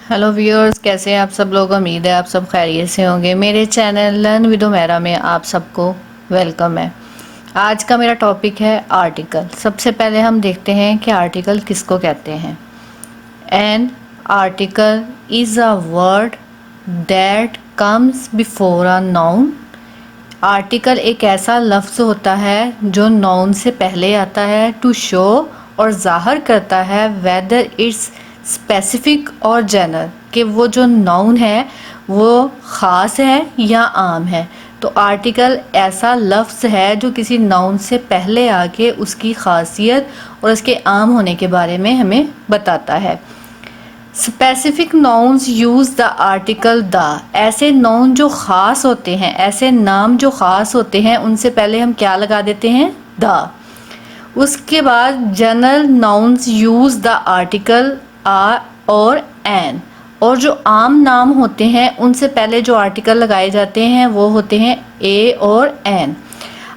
Hello viewers, कैसे हैं आप सब लोग। उम्मीद है आप सब खैरियत से होंगे। मेरे चैनल लर्न विद उमेरा में आप सबको वेलकम है। आज का मेरा टॉपिक है आर्टिकल। सबसे पहले हम देखते हैं कि आर्टिकल किसको कहते हैं। An article is a word that comes before a noun. Article एक ऐसा लफ्ज़ होता है जो नाउन से पहले आता है टू शो और ज़ाहिर करता है वेदर इट्स स्पेसिफिक और जनरल, कि वो जो नाउन है वो ख़ास है या आम है। तो आर्टिकल ऐसा लफ्ज़ है जो किसी नाउन से पहले आके उसकी ख़ासियत और उसके आम होने के बारे में हमें बताता है। Specific nouns use the article the. ऐसे नाउन जो ख़ास होते हैं, ऐसे नाम जो ख़ास होते हैं, उनसे पहले हम क्या लगा देते हैं, द। उसके बाद general nouns use the article a और एन। और जो आम नाम होते हैं उनसे पहले जो आर्टिकल लगाए जाते हैं वो होते हैं ए और एन।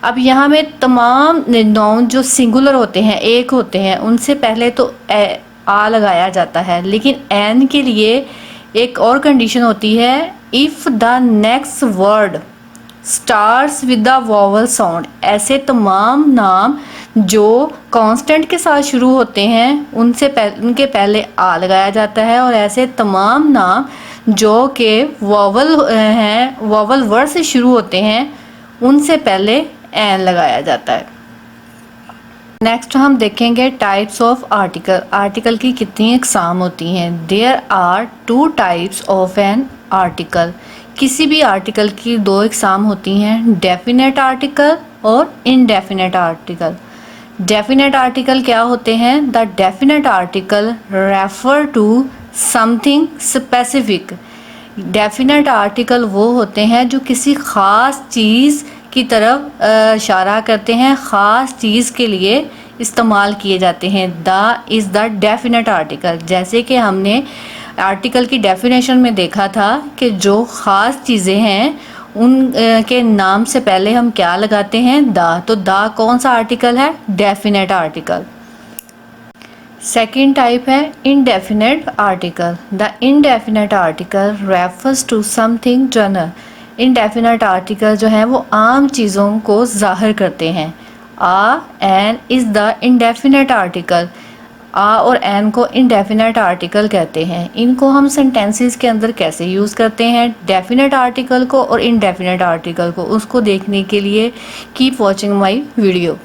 अब यहाँ में तमाम नाउन जो सिंगुलर होते हैं, एक होते हैं, उनसे पहले तो आ लगाया जाता है, लेकिन एन के लिए एक और कंडीशन होती है, if the next word stars with the vowel sound. ऐसे तमाम नाम जो कांस्टेंट के साथ शुरू होते हैं उनके पहले आ लगाया जाता है, और ऐसे तमाम नाम जो कि वॉवल हैं, वॉवल वर्ड से शुरू होते हैं, उनसे पहले एन लगाया जाता है। नेक्स्ट हम देखेंगे टाइप्स ऑफ आर्टिकल। आर्टिकल की कितनी इकसाम होती हैं। There are two types of an article. किसी भी आर्टिकल की दो इकसाम होती हैं, डेफिनेट आर्टिकल और इनडेफिनेट आर्टिकल। डेफिनेट आर्टिकल क्या होते हैं? The definite article refer to something specific. Definite article वो होते हैं जो किसी ख़ास चीज़ की तरफ इशारा करते हैं, ख़ास चीज़ के लिए इस्तेमाल किए जाते हैं। The is the definite article. जैसे कि हमने आर्टिकल की डेफिनेशन में देखा था कि जो ख़ास चीज़ें हैं उन के नाम से पहले हम क्या लगाते हैं, द। तो द कौन सा आर्टिकल है? Definite article. सेकेंड टाइप है indefinite article. The indefinite article refers to something general. Indefinite article जो है वो आम चीज़ों को ज़ाहिर करते हैं। A an is the indefinite article. A और एन को इनडेफिनेट आर्टिकल कहते हैं। इनको हम सेंटेंसेस के अंदर कैसे यूज़ करते हैं, डेफिनेट आर्टिकल को और इनडेफिनेट आर्टिकल को, उसको देखने के लिए कीप वॉचिंग माई वीडियो।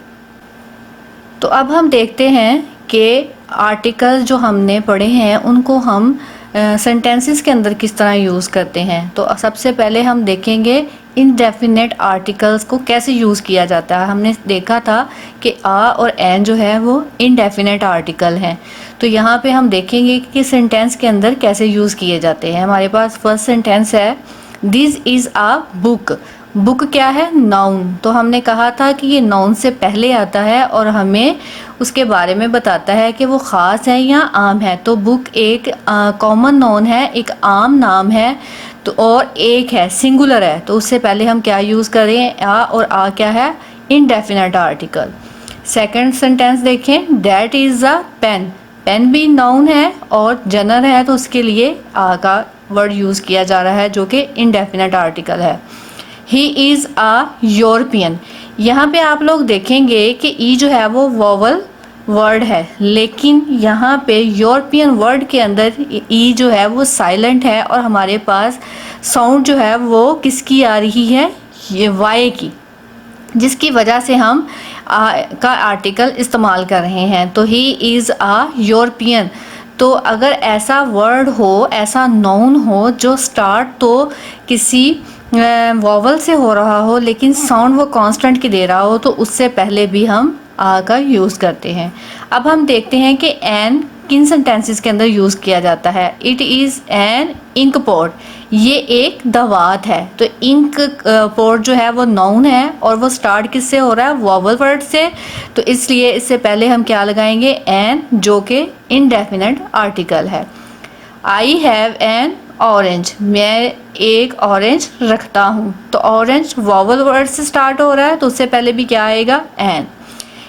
तो अब हम देखते हैं कि आर्टिकल जो हमने पढ़े हैं उनको हम सेंटेंसेस के अंदर किस तरह यूज़ करते हैं। तो सबसे पहले हम देखेंगे इनडेफिनेट आर्टिकल्स को कैसे यूज़ किया जाता है। हमने देखा था कि आ और एन जो है वो इनडेफिनेट आर्टिकल हैं। तो यहाँ पे हम देखेंगे कि सेंटेंस के अंदर कैसे यूज़ किए जाते हैं। हमारे पास फर्स्ट सेंटेंस है, this is a book. Book क्या है? नाउन। तो हमने कहा था कि ये नाउन से पहले आता है और हमें उसके बारे में बताता है कि वो ख़ास है या आम है। तो बुक एक कॉमन नाउन है, एक आम नाम है, तो और एक है, सिंगुलर है। तो उससे पहले हम क्या यूज़ करें, आ, और आ क्या है? Indefinite article. सेकंड सेंटेंस देखें, that is a pen. Pen भी नाउन है और जनरल है, तो उसके लिए आ का वर्ड यूज़ किया जा रहा है जो कि इनडेफिनेट आर्टिकल है। He is a European. यहाँ पे आप लोग देखेंगे कि ई जो है वो वॉवल वर्ड है, लेकिन यहाँ पे यूरोपियन वर्ड के अंदर ई जो है वो साइलेंट है, और हमारे पास साउंड जो है वो किसकी आ रही है? ये वाई की, जिसकी वजह से हम का आर्टिकल इस्तेमाल कर रहे हैं। तो ही इज़ अ यूरोपियन। तो अगर ऐसा वर्ड हो, ऐसा नाउन हो जो स्टार्ट तो किसी वॉवल से हो रहा हो लेकिन साउंड वो कांस्टेंट की दे रहा हो, तो उससे पहले भी हम आ का यूज़ करते हैं। अब हम देखते हैं कि एन किन सेंटेंसेस के अंदर यूज़ किया जाता है। It is an ink pot. ये एक दवात है। तो इंक पोट जो है वो नाउन है और वो स्टार्ट किससे हो रहा है? वॉवल वर्ड से। तो इसलिए इससे पहले हम क्या लगाएंगे? एन, जो कि इनडेफिनेट आर्टिकल है। I have an orange. मैं एक ऑरेंज रखता हूँ। तो ऑरेंज वॉवल वर्ड से स्टार्ट हो रहा है, तो उससे पहले भी क्या आएगा? An.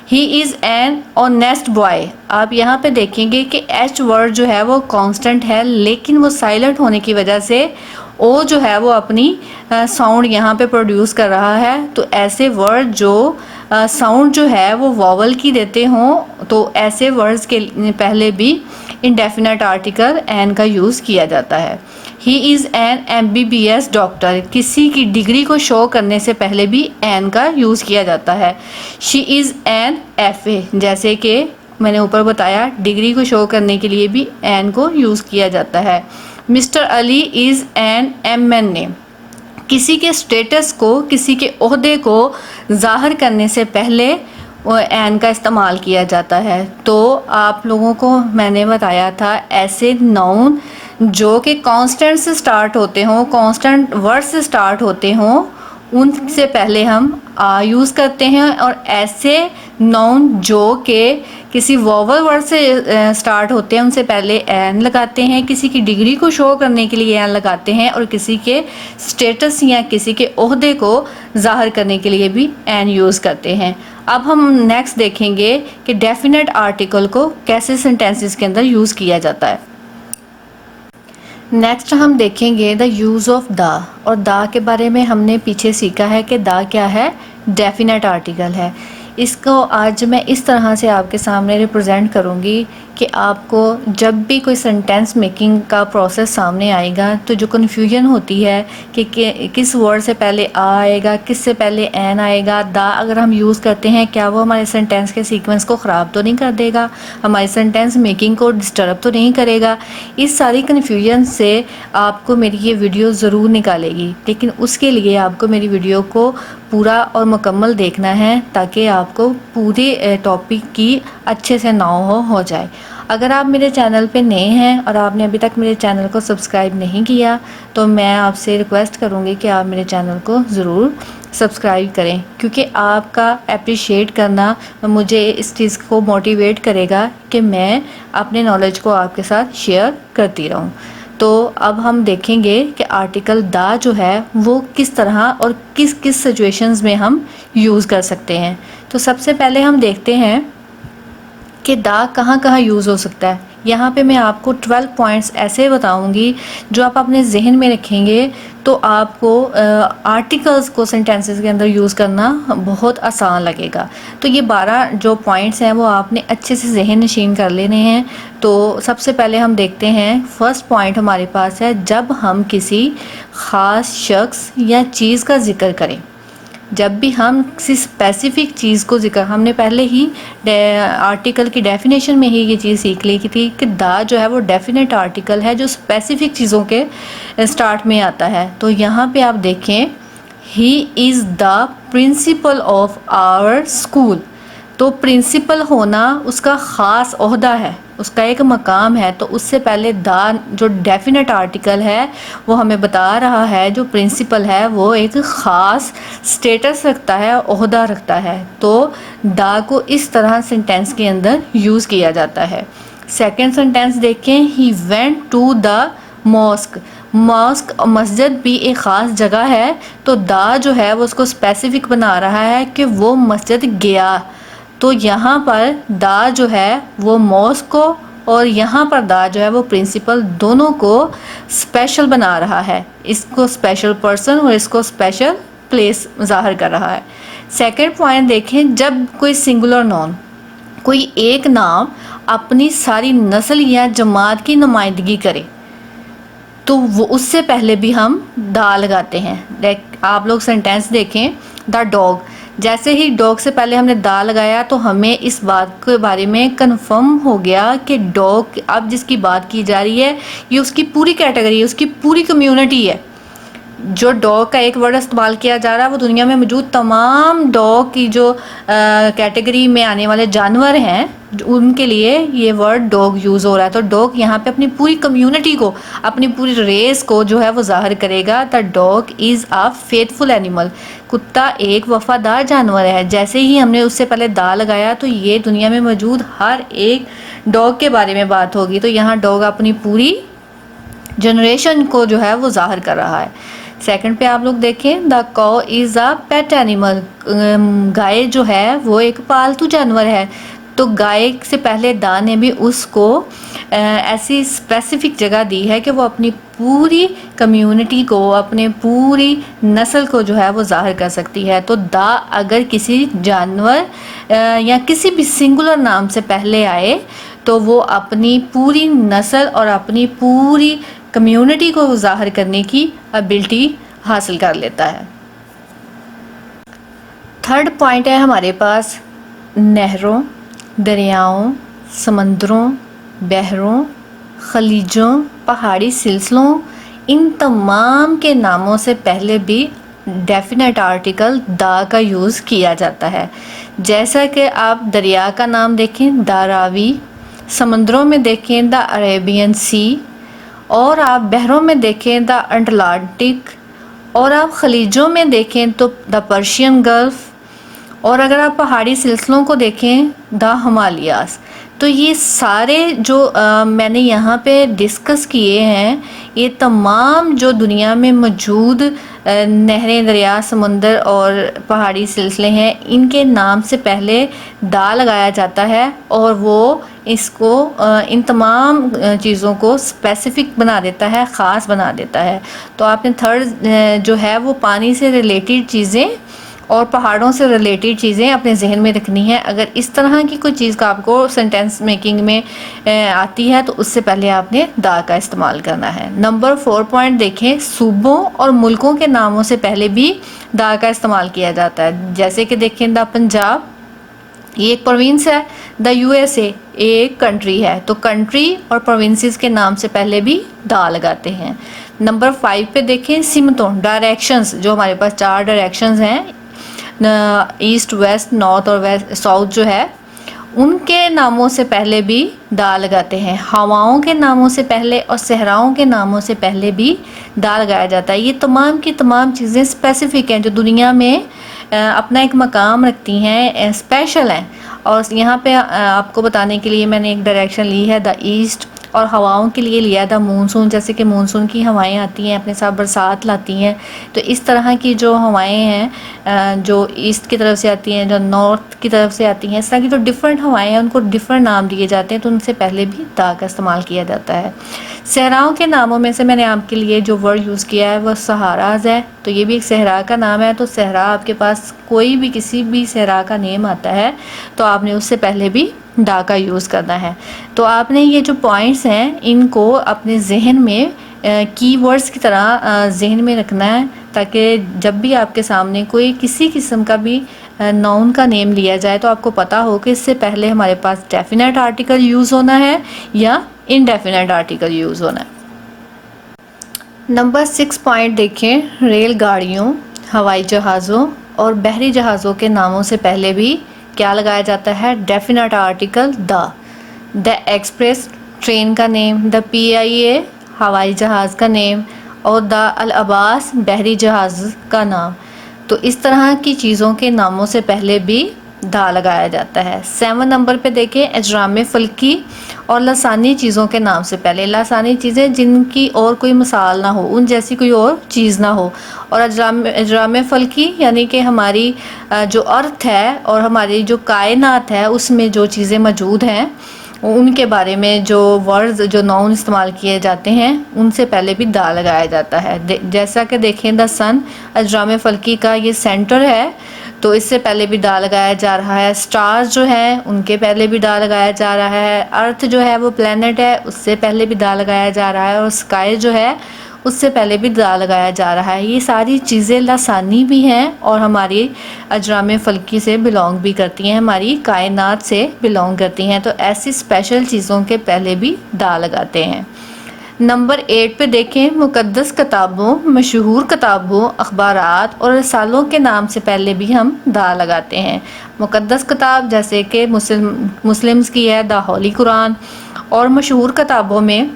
He is an honest boy. आप यहाँ पे देखेंगे कि एच वर्ड जो है वो कांस्टेंट है, लेकिन वो साइलेंट होने की वजह से ओ जो है वो अपनी साउंड यहाँ पे प्रोड्यूस कर रहा है। तो ऐसे वर्ड जो साउंड जो है वो वॉवल की देते हों, तो ऐसे वर्ड्स के पहले भी इंडेफिनेट आर्टिकल एन का यूज़ किया जाता है। ही इज़ एन MBBS डॉक्टर, किसी की डिग्री को शो करने से पहले भी एन का यूज़ किया जाता है। शी इज़ एन FA, जैसे कि मैंने ऊपर बताया डिग्री को शो करने के लिए भी एन को यूज़ किया जाता है। Mister Ali is an MNA, किसी के स्टेटस को, किसी के ओहदे को ज़ाहिर करने से पहले एन का इस्तेमाल किया जाता है। तो आप लोगों को मैंने बताया था ऐसे नाउन जो कि कांस्टेंट से स्टार्ट होते हों, कांस्टेंट वर्ड से स्टार्ट होते हों, उनसे पहले हम यूज़ करते हैं, और ऐसे नाउन जो कि किसी वोवल वर्ड से स्टार्ट होते हैं उनसे पहले एन लगाते हैं, किसी की डिग्री को शो करने के लिए एन लगाते हैं, और किसी के स्टेटस या किसी के ओहदे को ज़ाहिर करने के लिए भी एन यूज़ करते हैं। अब हम नेक्स्ट देखेंगे कि डेफिनेट आर्टिकल को कैसे सेंटेंसेस के अंदर यूज़ किया जाता है। नेक्स्ट हम देखेंगे द यूज़ ऑफ द, और द के बारे में हमने पीछे सीखा है कि द क्या है, डेफिनेट आर्टिकल है। इसको आज मैं इस तरह से आपके सामने रिप्रेजेंट करूँगी कि आपको जब भी कोई सेंटेंस मेकिंग का प्रोसेस सामने आएगा तो जो कन्फ्यूजन होती है कि किस वर्ड से पहले आ आएगा, किस से पहले एन आएगा, दा अगर हम यूज़ करते हैं क्या वो हमारे सेंटेंस के सीक्वेंस को ख़राब तो नहीं कर देगा, हमारी सेंटेंस मेकिंग को डिस्टर्ब तो नहीं करेगा। इस सारी कन्फ्यूजन से आपको मेरी ये वीडियो ज़रूर निकालेगी, लेकिन उसके लिए आपको मेरी वीडियो को पूरा और मुकम्मल देखना है ताकि आपको पूरे टॉपिक की अच्छे से नाव हो जाए। अगर आप मेरे चैनल पे नए हैं और आपने अभी तक मेरे चैनल को सब्सक्राइब नहीं किया तो मैं आपसे रिक्वेस्ट करूँगी कि आप मेरे चैनल को ज़रूर सब्सक्राइब करें, क्योंकि आपका अप्रिशिएट करना मुझे इस चीज़ को मोटिवेट करेगा कि मैं अपने नॉलेज को आपके साथ शेयर करती रहूँ। तो अब हम देखेंगे कि आर्टिकल द जो है वो किस तरह और किस किस सिचुएशंस में हम यूज़ कर सकते हैं। तो सबसे पहले हम देखते हैं कि द कहाँ कहाँ यूज़ हो सकता है। यहाँ पे मैं आपको 12 पॉइंट्स ऐसे बताऊँगी जो आप अपने जहन में रखेंगे तो आपको आर्टिकल्स को सेंटेंसेस के अंदर यूज़ करना बहुत आसान लगेगा। तो ये 12 जो पॉइंट्स हैं वो आपने अच्छे से जहन नशीन कर लेने हैं। तो सबसे पहले हम देखते हैं, फर्स्ट पॉइंट हमारे पास है जब हम किसी ख़ास शख्स या चीज़ का ज़िक्र करें। जब भी हम किसी स्पेसिफिक चीज़ को जिक्र, हमने पहले ही आर्टिकल की डेफिनेशन में ही ये चीज़ सीख ली थी कि द जो है वो डेफिनेट आर्टिकल है जो स्पेसिफिक चीज़ों के स्टार्ट में आता है। तो यहाँ पे आप देखें, he is the principal of our school. तो प्रिंसिपल होना उसका ख़ास ओहदा है, उसका एक मकाम है। तो उससे पहले द जो डेफिनेट आर्टिकल है वो हमें बता रहा है जो प्रिंसिपल है वो एक ख़ास स्टेटस रखता है, ओहदा रखता है। तो द को इस तरह सेंटेंस के अंदर यूज़ किया जाता है। सेकेंड सेंटेंस देखें, he went to the mosque. Mosque मस्जिद भी एक ख़ास जगह है, तो द जो है वो उसको स्पेसिफिक बना रहा है कि वो मस्जिद गया। तो यहाँ पर द जो है वो मॉस्क को और यहाँ पर द जो है वो प्रिंसिपल दोनों को स्पेशल बना रहा है। इसको स्पेशल पर्सन और इसको स्पेशल प्लेस ज़ाहिर कर रहा है। सेकंड पॉइंट देखें, जब कोई सिंगुलर नाउन, कोई एक नाम अपनी सारी नस्ल या जमात की नुमाइंदगी करे तो वो उससे पहले भी हम द लगाते हैं। आप लोग सेंटेंस देखें, द डॉग। जैसे ही डॉग से पहले हमने द लगाया तो हमें इस बात के बारे में कंफर्म हो गया कि डॉग अब जिसकी बात की जा रही है ये उसकी पूरी कैटेगरी है, उसकी पूरी कम्युनिटी है। जो डॉग का एक वर्ड इस्तेमाल किया जा रहा है वो दुनिया में मौजूद तमाम डॉग की जो कैटेगरी में आने वाले जानवर हैं उनके लिए ये वर्ड डॉग यूज़ हो रहा है। तो डॉग यहाँ पे अपनी पूरी कम्युनिटी को, अपनी पूरी रेस को जो है वो ज़ाहिर करेगा। The dog is a faithful animal. कुत्ता एक वफादार जानवर है। जैसे ही हमने उससे पहले दा लगाया तो ये दुनिया में मौजूद हर एक डॉग के बारे में बात होगी। तो यहाँ डॉग अपनी पूरी जनरेशन को जो है वो ज़ाहिर कर रहा है। सेकंड पे आप लोग देखें, द कौ इज़ अ पेट एनिमल, गाय जो है वो एक पालतू जानवर है। तो गाय से पहले दा ने भी उसको ऐसी स्पेसिफिक जगह दी है कि वो अपनी पूरी कम्युनिटी को, अपने पूरी नस्ल को जो है वो ज़ाहिर कर सकती है। तो दा अगर किसी जानवर या किसी भी सिंगुलर नाम से पहले आए तो वो अपनी पूरी नस्ल और अपनी पूरी कम्युनिटी को ज़ाहिर करने की एबिलिटी हासिल कर लेता है। थर्ड पॉइंट है हमारे पास नहरों, दरियाओं, समंदरों, बहरों, खलीजों, पहाड़ी सिलसिलों, इन तमाम के नामों से पहले भी डेफिनेट आर्टिकल दा का यूज़ किया जाता है। जैसा कि आप दरिया का नाम देखें द रावी, समंदरों में देखें द अरेबियन सी, और आप बहरों में देखें द अटलांटिक, और आप खलीजों में देखें तो द पर्शियन गल्फ़, और अगर आप पहाड़ी सिलसिलों को देखें द हिमालयाज़। तो ये सारे जो मैंने यहाँ पे डिस्कस किए हैं, ये तमाम जो दुनिया में मौजूद नहरें, दरिया, समुंदर और पहाड़ी सिलसिले हैं, इनके नाम से पहले दा लगाया जाता है और वो इसको इन तमाम चीज़ों को स्पेसिफिक बना देता है, ख़ास बना देता है। तो आपने थर्ड जो है वो पानी से रिलेटेड चीज़ें और पहाड़ों से रिलेटेड चीज़ें अपने जहन में रखनी है। अगर इस तरह की कोई चीज़ का आपको सेंटेंस मेकिंग में आती है तो उससे पहले आपने दा का इस्तेमाल करना है। नंबर 4 पॉइंट देखें, सूबों और मुल्कों के नामों से पहले भी दा का इस्तेमाल किया जाता है। जैसे कि देखें द पंजाब, ये एक प्रोविंस है। द यूएसए एक कंट्री है, तो कंट्री और प्रोविंसेस के नाम से पहले भी दा लगाते हैं। नंबर 5 पे देखें सिमतों, डायरेक्शंस, जो हमारे पास 4 डायरेक्शंस हैं, ईस्ट, वेस्ट, नॉर्थ और वेस्ट साउथ जो है, उनके नामों से पहले भी दा लगाते हैं। हवाओं के नामों से पहले और सहराओं के नामों से पहले भी दा लगाया जाता है। ये तमाम की तमाम चीज़ें स्पेसिफिक हैं, जो दुनिया में अपना एक मकाम रखती हैं, स्पेशल हैं। और यहाँ पे आपको बताने के लिए मैंने एक डायरेक्शन ली है द ईस्ट, और हवाओं के लिए लिया था मानसून। जैसे कि मानसून की हवाएं आती हैं, अपने साथ बरसात लाती हैं, तो इस तरह की जो हवाएं हैं जो ईस्ट की तरफ से आती हैं, जो नॉर्थ की तरफ से आती हैं, इस तरह की जो डिफरेंट हवाएं हैं उनको डिफरेंट नाम दिए जाते हैं, तो उनसे पहले भी दा का इस्तेमाल किया जाता है। सहराओं के नामों में से मैंने आपके लिए जो वर्ड यूज़ किया है वह सहाराज है, तो ये भी एक सहरा का नाम है। तो सहरा आपके पास कोई भी किसी भी सहरा का नेम आता है तो आपने उससे पहले भी दा का यूज़ करना है। तो आपने ये जो पॉइंट्स हैं इनको अपने जहन में कीवर्ड्स की तरह जहन में रखना है, ताकि जब भी आपके सामने कोई किसी किस्म का भी नाउन का नेम लिया जाए तो आपको पता हो कि इससे पहले हमारे पास डेफिनेट आर्टिकल यूज़ होना है या इनडेफिनेट आर्टिकल यूज़ होना है। नंबर 6 पॉइंट देखें, रेलगाड़ियों, हवाई जहाज़ों और बहरी जहाज़ों के नामों से पहले भी क्या लगाया जाता है? Definite article the express train का नेम, द PIA हवाई जहाज़ का नेम, और द अल अब्बास बहरी जहाज़ का नाम। तो इस तरह की चीज़ों के नामों से पहले भी दा लगाया जाता है। 7 नंबर पे देखें, अजराम फल्की और लसानी चीज़ों के नाम से पहले। लसानी चीज़ें जिनकी और कोई मिसाल ना हो, उन जैसी कोई और चीज़ ना हो। और अजराम फल्की यानी कि हमारी जो अर्थ है और हमारी जो कायनात है उसमें जो चीज़ें मौजूद हैं उनके बारे में जो वर्ड्स, जो नाउन इस्तेमाल किए जाते हैं उनसे पहले भी दा लगाया जाता है। जैसा कि देखें द सन, अजराम फल्की का ये सेंटर है, तो इससे पहले भी दा लगाया जा रहा है। स्टार्स जो है उनके पहले भी दा लगाया जा रहा है। अर्थ जो है वो प्लेनेट है, उससे पहले भी दा लगाया जा रहा है। और स्काई जो है उससे पहले भी दा लगाया जा रहा है। ये सारी चीज़ें लासानी भी हैं और हमारी अजराम फल्की से बिलोंग भी करती हैं, हमारी कायनात से बिलोंग करती हैं। तो ऐसी स्पेशल चीज़ों के पहले भी दा लगाते हैं। नंबर 8 पे देखें, मुक़द्दस किताबों, मशहूर किताबों, अखबारात और रसालों के नाम से पहले भी हम दा लगाते हैं। मुक़द्दस किताब जैसे कि मुस्लिम्स की है द होली कुरान, और मशहूर किताबों में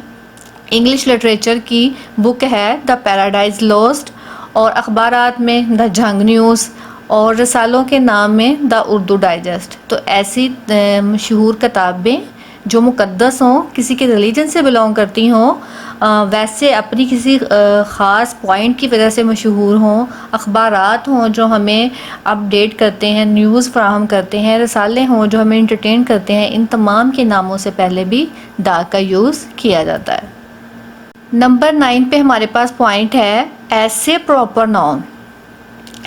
इंग्लिश लिटरेचर की बुक है द पैराडाइज लॉस्ट, और अखबारात में द जंग न्यूज़, और रसालों के नाम में द उर्दू डाइजेस्ट। तो ऐसी मशहूर किताबें जो मुक़द्दस हों, किसी के रिलीजन से बिलोंग करती हों, वैसे अपनी किसी ख़ास पॉइंट की वजह से मशहूर हों, अखबारात हों जो हमें अपडेट करते हैं, न्यूज़ फ़राहम करते हैं, रसाले हों जो हमें इंटरटेन करते हैं, इन तमाम के नामों से पहले भी दा का यूज़ किया जाता है। नंबर 9 पे हमारे पास पॉइंट है ऐसे प्रॉपर नाउन,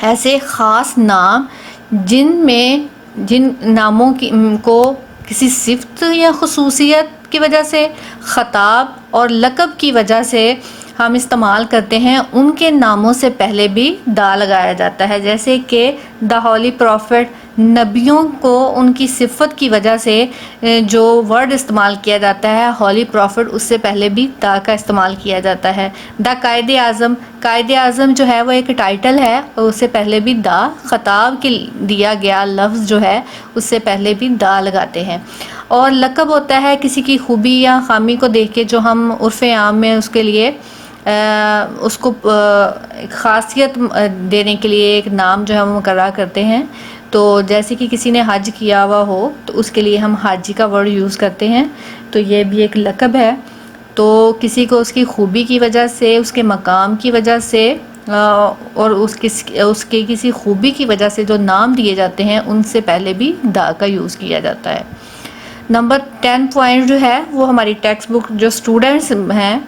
ऐसे ख़ास नाम जिन नामों को किसी सिफ़त या ख़ुसूसियत की वजह से, ख़ताब और लक़ब की वजह से हम इस्तेमाल करते हैं, उनके नामों से पहले भी दा लगाया जाता है। जैसे कि द हॉली प्रॉफिट, नबियों को उनकी सिफ़त की वजह से जो वर्ड इस्तेमाल किया जाता है हॉली प्रॉफिट, उससे पहले भी दा का इस्तेमाल किया जाता है। द कायदे आज़म, कायदे आज़म जो है वो एक टाइटल है और उससे पहले भी दा, ख़ताब के दिया गया लफ्ज़ जो है उससे पहले भी दा लगाते हैं। और लक़ब होता है किसी की खूबी या ख़ामी को देख के जो हम उर्फ़ आम में उसके लिए उसको ख़ासियत देने के लिए एक नाम जो है वो मुकर्रर करते हैं। तो जैसे कि किसी ने हज किया हुआ हो तो उसके लिए हम हाजी का वर्ड यूज़ करते हैं, तो ये भी एक लक़ब है। तो किसी को उसकी खूबी की वजह से, उसके मकाम की वजह से और उसके किसी खूबी की वजह से जो नाम दिए जाते हैं उनसे पहले भी दा का यूज़ किया जाता है। नंबर 10 पॉइंट जो है वो हमारी टेक्स्ट बुक, जो स्टूडेंट्स हैं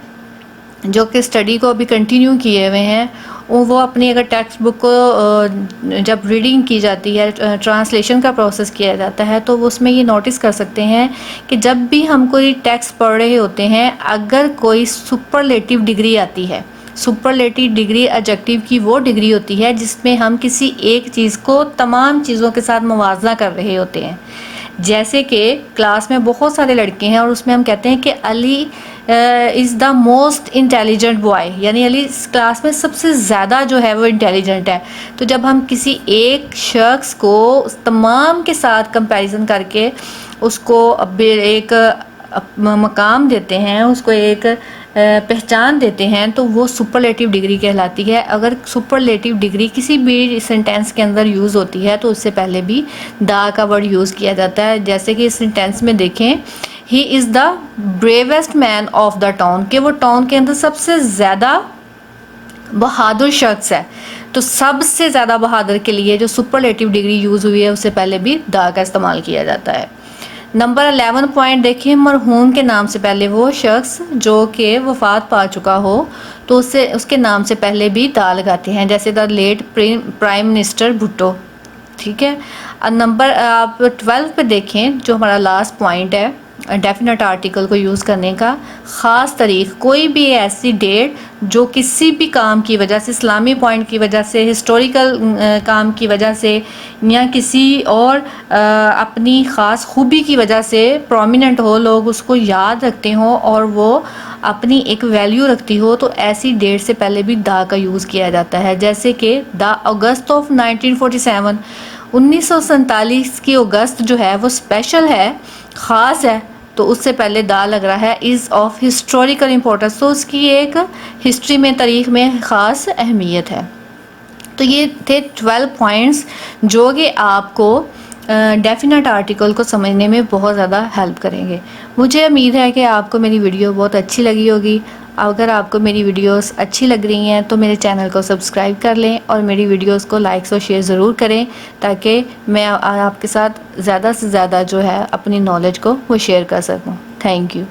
जो कि स्टडी को अभी कंटिन्यू किए हुए हैं, वो अपनी अगर टेक्स्ट बुक को जब रीडिंग की जाती है, ट्रांसलेशन का प्रोसेस किया जाता है, तो वो उसमें ये नोटिस कर सकते हैं कि जब भी हम कोई टेक्स्ट पढ़ रहे होते हैं, अगर कोई सुपरलेटिव डिग्री आती है, सुपरलेटिव डिग्री एडजेक्टिव की वो डिग्री होती है जिसमें हम किसी एक चीज़ को तमाम चीज़ों के साथ मुवाजना कर रहे होते हैं। जैसे कि क्लास में बहुत सारे लड़के हैं और उसमें हम कहते हैं कि Ali is the most intelligent boy, यानी अली इस क्लास में सबसे ज़्यादा जो है वो इंटेलिजेंट है। तो जब हम किसी एक शख्स को तमाम के साथ कंपैरिजन करके उसको अब एक मकाम देते हैं, उसको एक पहचान देते हैं, तो वो सुपरलेटिव डिग्री कहलाती है। अगर सुपरलेटिव डिग्री किसी भी सेंटेंस के अंदर यूज़ होती है तो उससे पहले भी दा का वर्ड यूज़ किया जाता है। जैसे कि इस सेंटेंस में देखें, he is the bravest man of the town, कि वो टाउन के अंदर सबसे ज़्यादा बहादुर शख्स है। तो सबसे ज़्यादा बहादुर के लिए जो सुपरलेटिव डिग्री यूज़ हुई है उससे पहले भी दा का इस्तेमाल किया जाता है। नंबर 11 पॉइंट देखिए, मरहूम के नाम से पहले वो शख्स जो कि वफ़ात पा चुका हो तो उसके नाम से पहले भी दा लगाते हैं, जैसे the late prime minister Bhutto. ठीक है। नंबर आप 12 पे देखें, जो हमारा लास्ट पॉइंट है डेफिनेट आर्टिकल को यूज़ करने का ख़ास तारीख, कोई भी ऐसी डेट जो किसी भी काम की वजह से, इस्लामी पॉइंट की वजह से, हिस्टोरिकल काम की वजह से या किसी और अपनी ख़ास खूबी की वजह से प्रोमिनेंट हो, लोग उसको याद रखते हों और वो अपनी एक वैल्यू रखती हो, तो ऐसी डेट से पहले भी दा का यूज़ किया जाता है। जैसे कि द अगस्त ऑफ 1947, 1947 की अगस्त जो है वो स्पेशल है, ख़ास है, तो उससे पहले दा लग रहा है, इज़ ऑफ हिस्टोरिकल इम्पोर्टेंस, तो उसकी एक हिस्ट्री में, तारीख़ में ख़ास अहमियत है। तो ये थे 12 पॉइंट्स जो कि आपको डेफिनेट आर्टिकल को समझने में बहुत ज़्यादा हेल्प करेंगे। मुझे उम्मीद है कि आपको मेरी वीडियो बहुत अच्छी लगी होगी। अगर आपको मेरी वीडियोस अच्छी लग रही हैं तो मेरे चैनल को सब्सक्राइब कर लें और मेरी वीडियोस को लाइक और शेयर ज़रूर करें, ताकि मैं आपके साथ ज़्यादा से ज़्यादा जो है अपनी नॉलेज को वो शेयर कर सकूं। Thank you.